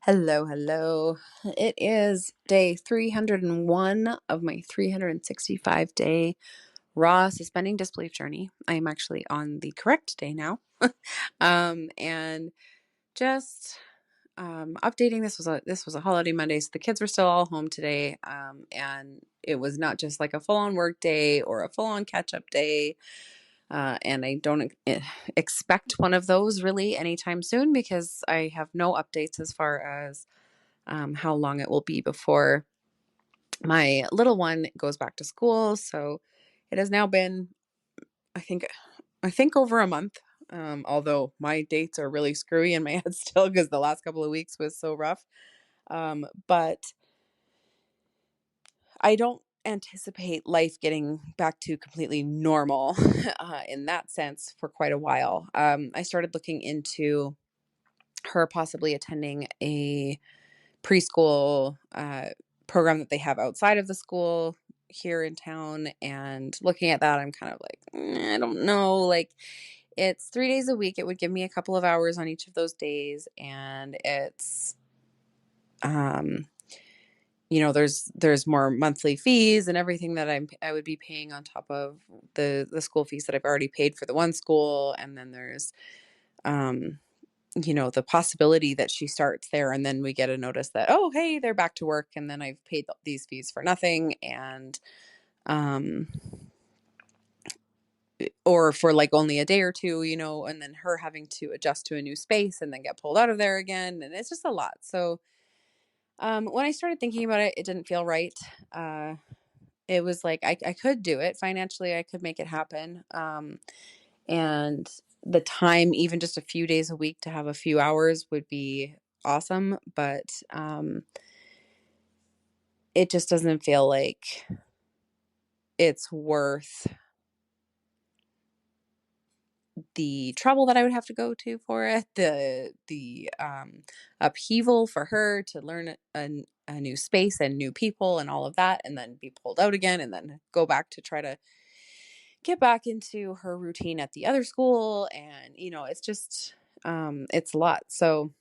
Hello, hello. It is day 301 of my 365-day raw suspending disbelief journey. I am actually on the correct day now. And just updating, this was a holiday Monday, so the kids were still all home today. And it was not just like a full-on work day or a full-on catch-up day. And I don't expect one of those really anytime soon because I have no updates as far as how long it will be before my little one goes back to school. So it has now been, I think, over a month. Although my dates are really screwy in my head still because the last couple of weeks was so rough. But I don't anticipate life getting back to completely normal in that sense for quite a while. I started looking into her possibly attending a preschool program that they have outside of the school here in town. And looking at that, I'm kind of like, I don't know. Like, it's 3 days a week. It would give me a couple of hours on each of those days. And it's, um, there's more monthly fees and everything that I would be paying on top of the school fees that I've already paid for the one school. And then there's, um, the possibility that she starts there and then we get a notice that, oh, hey, they're back to work. And then I've paid these fees for nothing. And, or for like only a day or two, and then her having to adjust to a new space and then get pulled out of there again. And it's just a lot. So, when I started thinking about it, it didn't feel right. It was like, I could do it financially. I could make it happen. And the time, even just a few days a week to have a few hours would be awesome. But it just doesn't feel like it's worth the trouble that I would have to go to for it, the upheaval for her to learn a new space and new people and all of that, and then be pulled out again, and then go back to try to get back into her routine at the other school. And it's just it's a lot. So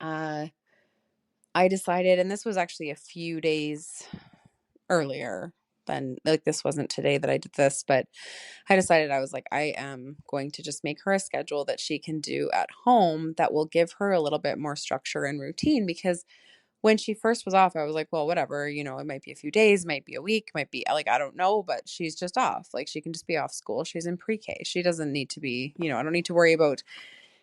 I decided, and this was actually a few days earlier than, like, this wasn't today that I did this, but I decided, I was like, I am going to just make her a schedule that she can do at home that will give her a little bit more structure and routine. Because when she first was off, I was like, well, whatever, it might be a few days, might be a week, might be like, I don't know, but she's just off. Like, she can just be off school. She's in pre-K. She doesn't need to be, I don't need to worry about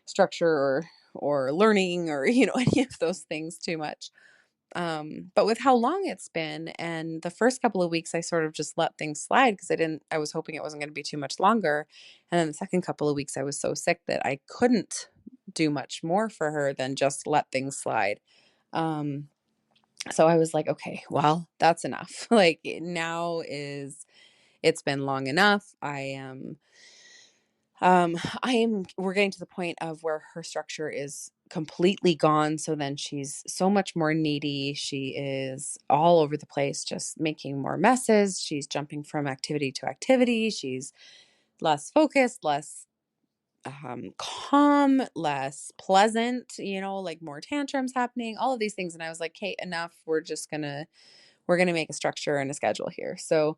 structure or learning or, any of those things too much. But with how long it's been and the first couple of weeks, I sort of just let things slide because I was hoping it wasn't going to be too much longer. And then the second couple of weeks, I was so sick that I couldn't do much more for her than just let things slide. So I was like, okay, well, that's enough. Like, it's been long enough. We're getting to the point of where her structure is completely gone. So then she's so much more needy. She is all over the place, just making more messes. She's jumping from activity to activity. She's less focused, less calm, less pleasant, like more tantrums happening, all of these things. And I was like, hey, enough. We're going to make a structure and a schedule here. So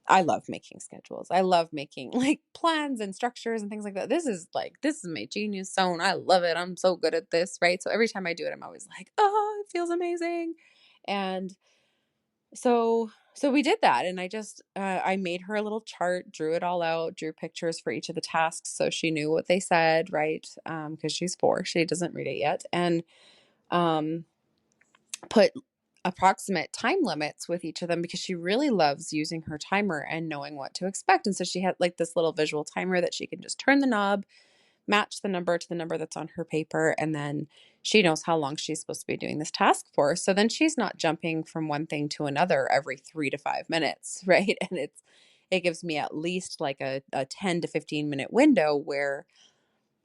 I love making schedules. I love making like plans and structures and things like that. This is my genius zone. I love it. I'm so good at this, right? So every time I do it, I'm always like, oh, it feels amazing. And so we did that. And I made her a little chart, drew it all out, drew pictures for each of the tasks so she knew what they said, right? Because she's 4, she doesn't read it yet. And um, put approximate time limits with each of them because she really loves using her timer and knowing what to expect. And so she had like this little visual timer that she can just turn the knob, match the number to the number that's on her paper, and then she knows how long she's supposed to be doing this task for. So then she's not jumping from one thing to another every 3 to 5 minutes, right? And it gives me at least like a 10 to 15 minute window where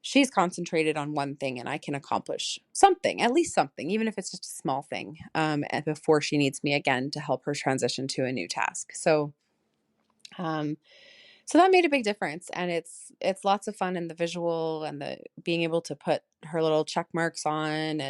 she's concentrated on one thing and I can accomplish something, at least something, even if it's just a small thing, and before she needs me again to help her transition to a new task. So So that made a big difference, and it's lots of fun, and the visual and the being able to put her little check marks on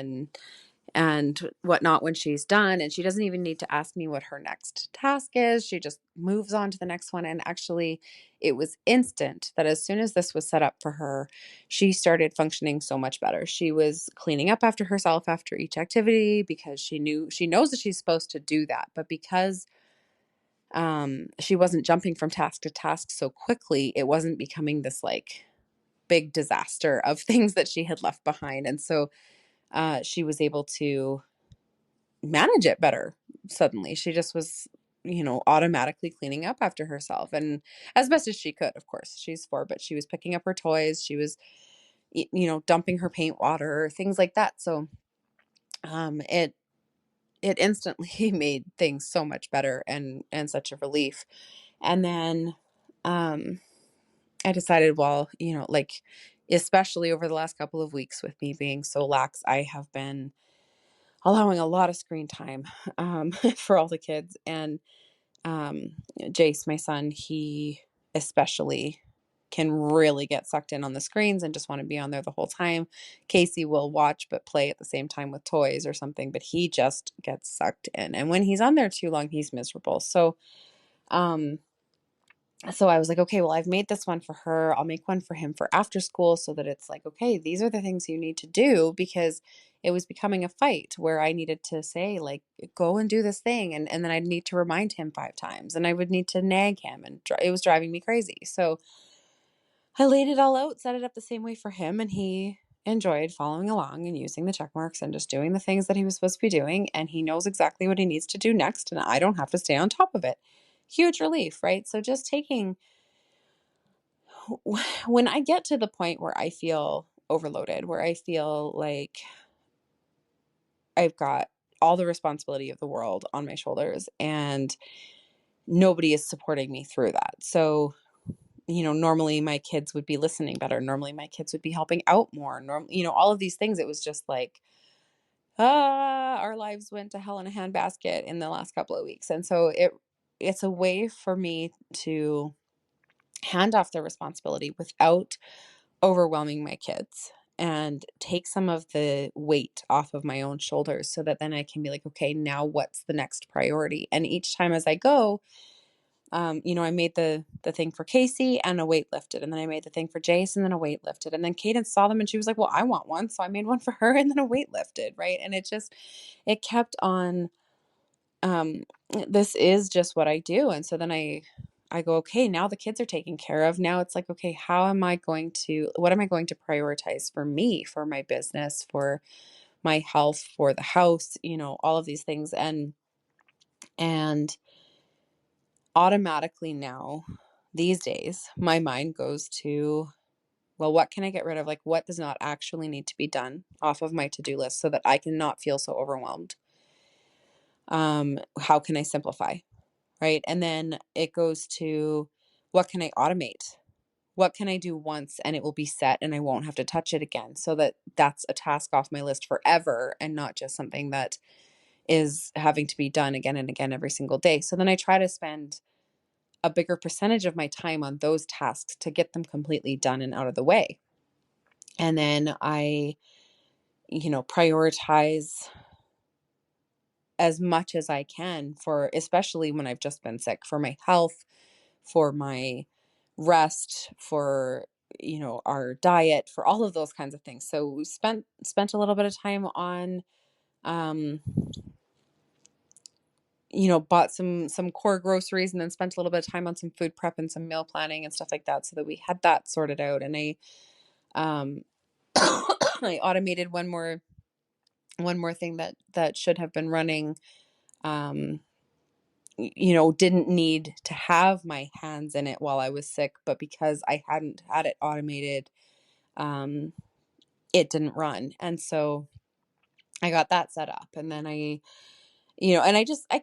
and whatnot when she's done. And she doesn't even need to ask me what her next task is. She just moves on to the next one. And actually, it was instant that as soon as this was set up for her, she started functioning so much better. She was cleaning up after herself after each activity because she knows that she's supposed to do that. But because she wasn't jumping from task to task so quickly, it wasn't becoming this like big disaster of things that she had left behind. And so she was able to manage it better suddenly. She just was, automatically cleaning up after herself and as best as she could, of course. She's 4, but she was picking up her toys. She was, dumping her paint water, things like that. So it instantly made things so much better and such a relief. And then um I decided, well, like especially over the last couple of weeks with me being so lax, I have been allowing a lot of screen time for all the kids. And Jace, my son, he especially can really get sucked in on the screens and just want to be on there the whole time. Casey will watch but play at the same time with toys or something, but he just gets sucked in. And when he's on there too long, he's miserable. Um, so I was like, okay, well, I've made this one for her. I'll make one for him for after school so that it's like, okay, these are the things you need to do, because it was becoming a fight where I needed to say, like, go and do this thing. And then I'd need to remind him 5 times and I would need to nag him, and it was driving me crazy. So I laid it all out, set it up the same way for him, and he enjoyed following along and using the check marks and just doing the things that he was supposed to be doing. And he knows exactly what he needs to do next, and I don't have to stay on top of it. Huge relief, right? So just taking when I get to the point where I feel overloaded, where I feel like I've got all the responsibility of the world on my shoulders and nobody is supporting me through that. So, normally my kids would be listening better. Normally my kids would be helping out more. All of these things. It was just like, our lives went to hell in a handbasket in the last couple of weeks. And so it's a way for me to hand off the responsibility without overwhelming my kids and take some of the weight off of my own shoulders so that then I can be like, okay, now what's the next priority? And each time as I go, I made the thing for Casey and a weight lifted, and then I made the thing for Jace and then a weight lifted. And then Cadence saw them and she was like, well, I want one. So I made one for her and then a weight lifted, right? And it kept on um, this is just what I do. And so then I go, okay, now the kids are taken care of. Now it's like, okay, what am I going to prioritize for me, for my business, for my health, for the house, all of these things. And automatically now, these days, my mind goes to, well, what can I get rid of? Like, what does not actually need to be done off of my to-do list so that I can not feel so overwhelmed? How can I simplify? Right? And then it goes to, what can I automate? What can I do once and it will be set and I won't have to touch it again, so that that's a task off my list forever and not just something that is having to be done again and again every single day. So then I try to spend a bigger percentage of my time on those tasks to get them completely done and out of the way. And then I, prioritize as much as I can for, especially when I've just been sick, for my health, for my rest, for our diet, for all of those kinds of things. So we spent a little bit of time on um bought some core groceries, and then spent a little bit of time on some food prep and some meal planning and stuff like that, so that we had that sorted out. And I um I automated one more thing that should have been running, um didn't need to have my hands in it while I was sick, but because I hadn't had it automated, um, it didn't run. And so I got that set up. And then I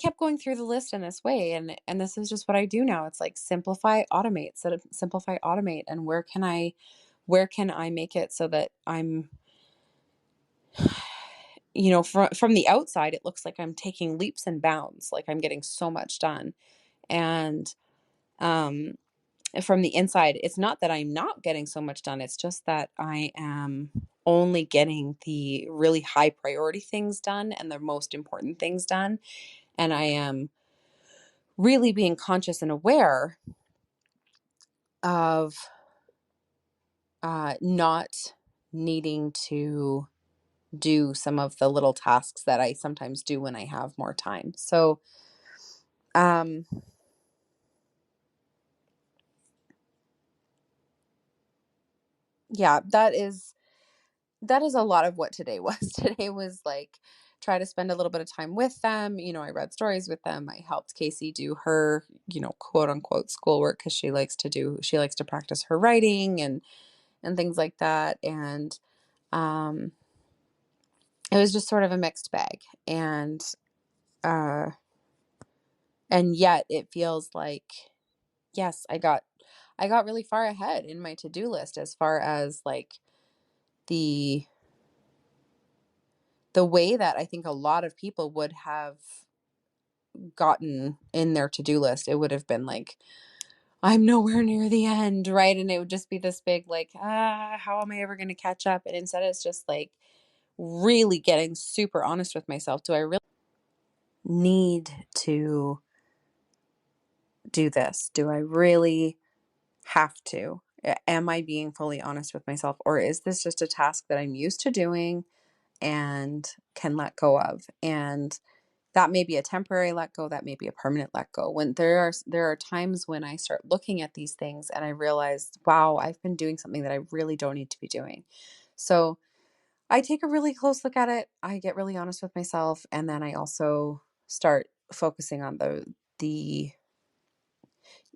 kept going through the list in this way. And this is just what I do now. It's like simplify, automate, simplify, automate. And where can I make it so that I'm, from the outside, it looks like I'm taking leaps and bounds, like I'm getting so much done. And, um, from the inside, it's not that I'm not getting so much done. It's just that I am only getting the really high priority things done and the most important things done. And I am really being conscious and aware of not needing to do some of the little tasks that I sometimes do when I have more time. So, um, yeah, that is a lot of what today was. Today was like try to spend a little bit of time with them. I read stories with them. I helped Casey do her, quote unquote schoolwork because she likes to practice her writing and things like that. And um it was just sort of a mixed bag. Uh and yet it feels like, yes, I got really far ahead in my to-do list as far as like the the way that I think a lot of people would have gotten in their to-do list. It would have been like, I'm nowhere near the end, right? And it would just be this big like, how am I ever going to catch up? And instead it's just like really getting super honest with myself. Do I really need to do this? Do I really have to? Am I being fully honest with myself? Or is this just a task that I'm used to doing and can let go of? And that may be a temporary let go, that may be a permanent let go. When there are times when I start looking at these things and I realize, wow, I've been doing something that I really don't need to be doing. So I take a really close look at it. I get really honest with myself, and then I also start focusing on the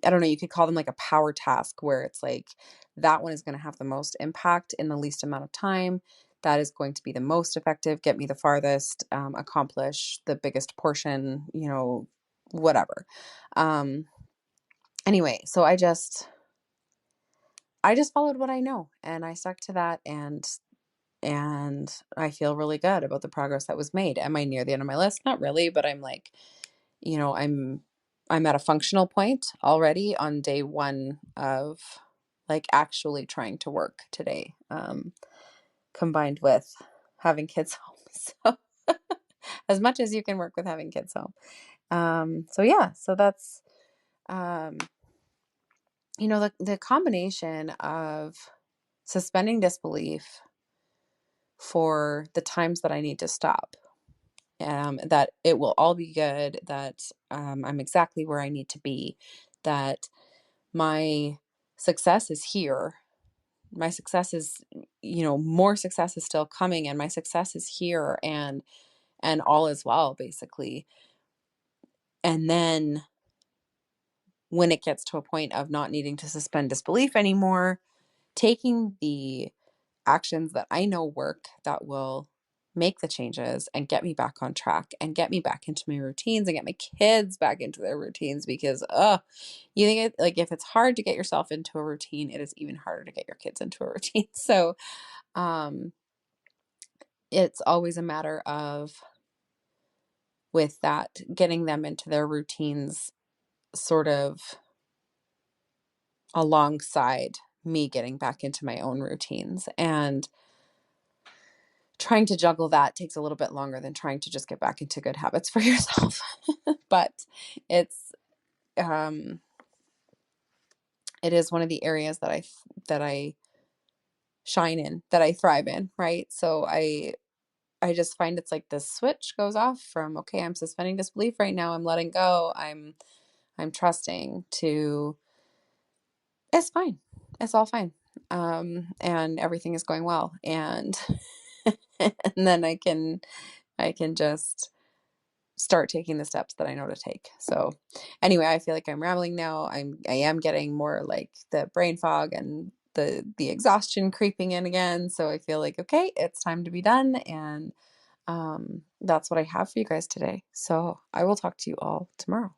I don't know, you could call them like a power task where it's like that one is going to have the most impact in the least amount of time. That is going to be the most effective, get me the farthest, accomplish the biggest portion, whatever. Um, anyway, so I just followed what I know and I stuck to that, and I feel really good about the progress that was made. Am I near the end of my list? Not really, but I'm like, you know, I'm I'm at a functional point already on day one of like actually trying to work today, combined with having kids home. So as much as you can work with having kids home. So yeah, so that's um, the combination of suspending disbelief for the times that I need to stop, that it will all be good, that I'm exactly where I need to be, that my success is here. My success is, more success is still coming, and my success is here, and all is well, basically. And then when it gets to a point of not needing to suspend disbelief anymore, taking the actions that I know work that will make the changes and get me back on track and get me back into my routines and get my kids back into their routines, because you think like if it's hard to get yourself into a routine, it is even harder to get your kids into a routine. So um it's always a matter of, with that, getting them into their routines sort of alongside me getting back into my own routines. And trying to juggle that takes a little bit longer than trying to just get back into good habits for yourself. But it's um it is one of the areas that I shine in, that I thrive in, right? So I just find it's like this switch goes off from, okay, I'm suspending disbelief right now, I'm letting go, I'm trusting, to it's fine. It's all fine. And everything is going well. And and then I can just start taking the steps that I know to take. So anyway, I feel like I'm rambling now. I am getting more like the brain fog and the exhaustion creeping in again. So I feel like, okay, it's time to be done. And that's what I have for you guys today. So I will talk to you all tomorrow.